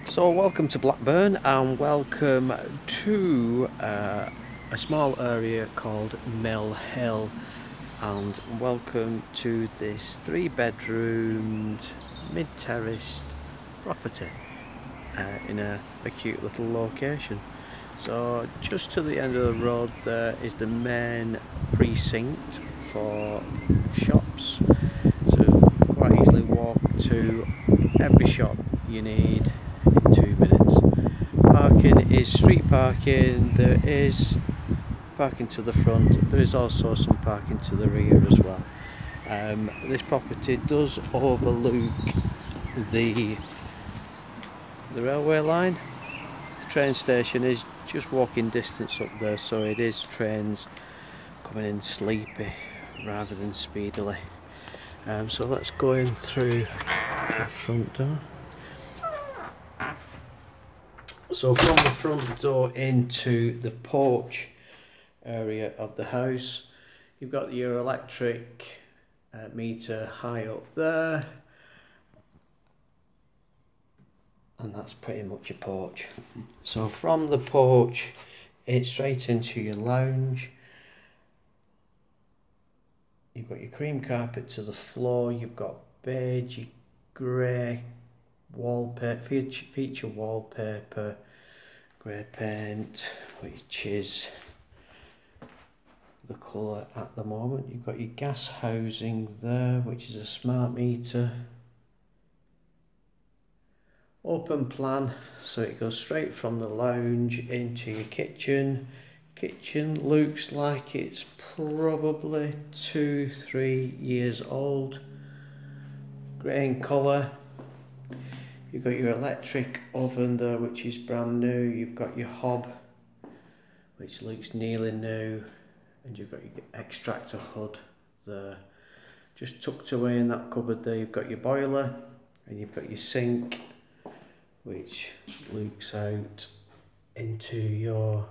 So welcome to Blackburn and welcome to a small area called Mill Hill, and welcome to this 3-bedroomed mid-terraced property in a cute little location. So just to the end of the road there is the main precinct for shops, so quite easily walk to every shop you need in 2 minutes. Parking is street parking, there is parking to the front, there is also some parking to the rear as well. This property does overlook the railway line. The train station is just walking distance up there, so it is trains coming in sleepy rather than speedily. So let's go in through the front door. So from the front door into the porch area of the house, you've got your electric meter high up there, and that's pretty much your porch. So from the porch it's straight into your lounge. You've got your cream carpet to the floor, you've got beige, grey wallpaper, feature wallpaper, grey paint, which is the colour at the moment. You've got your gas housing there, which is a smart meter. Open plan, so it goes straight from the lounge into your kitchen. Kitchen looks like it's probably 2-3 years old. Grey in colour. You've got your electric oven there, which is brand new. You've got your hob, which looks nearly new, and you've got your extractor hood there. Just tucked away in that cupboard there, you've got your boiler, and you've got your sink, which looks out into your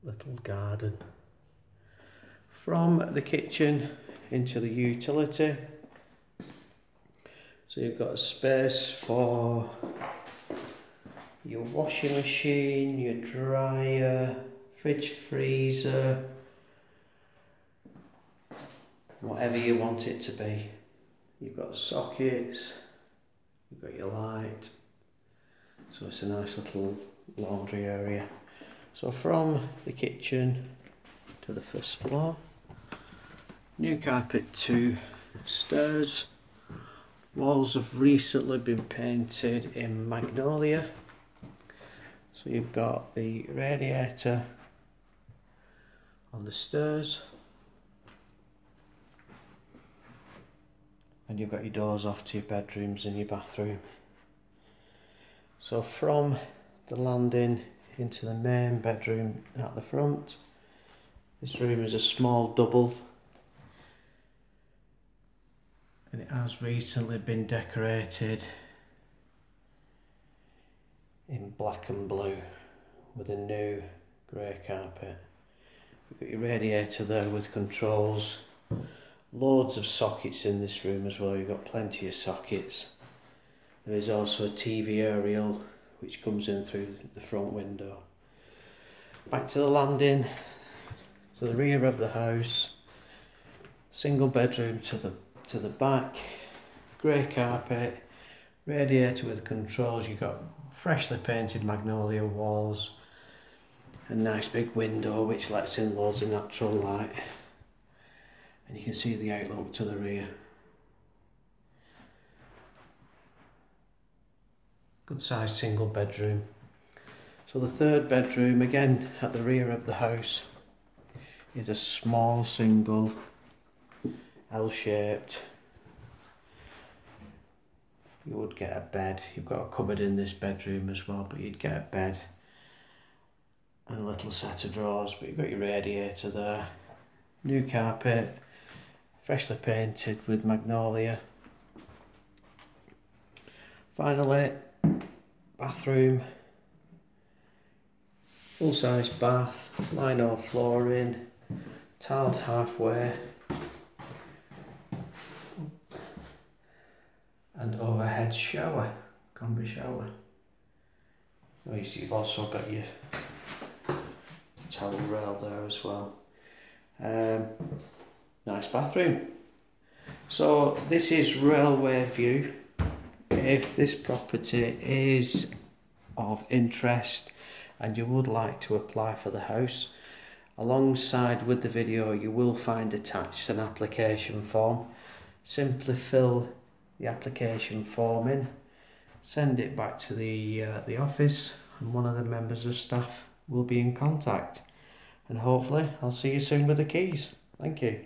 little garden. From the kitchen into the utility, so you've got a space for your washing machine, your dryer, fridge, freezer, whatever you want it to be. You've got sockets, you've got your light, so it's a nice little laundry area. So from the kitchen to the first floor, new carpet to stairs. Walls have recently been painted in magnolia. So you've got the radiator on the stairs, and you've got your doors off to your bedrooms and your bathroom. So from the landing into the main bedroom at the front, this room is a small double, and it has recently been decorated in black and blue with a new grey carpet. You've got your radiator there with controls, loads of sockets in this room as well. You've got plenty of sockets. There is also a TV aerial which comes in through the front window. Back to the landing, to the rear of the house, single bedroom to the back, grey carpet, radiator with controls. You've got freshly painted magnolia walls, a nice big window which lets in loads of natural light, and you can see the outlook to the rear. Good sized single bedroom. So the third bedroom, again at the rear of the house, is a small single L-shaped. You would get a bed. You've got a cupboard in this bedroom as well, but you'd get a bed and a little set of drawers. But you've got your radiator there, new carpet, freshly painted with magnolia. Finally, bathroom, full size bath, lino flooring, tiled halfway, and overhead shower combi shower. Oh, you see, you've also got your towel rail there as well. Nice bathroom. So this is Railway View. If this property is of interest and you would like to apply for the house, alongside with the video you will find attached an application form. Simply fill the application form in, send it back to the office, and one of the members of staff will be in contact. And hopefully I'll see you soon with the keys. Thank you.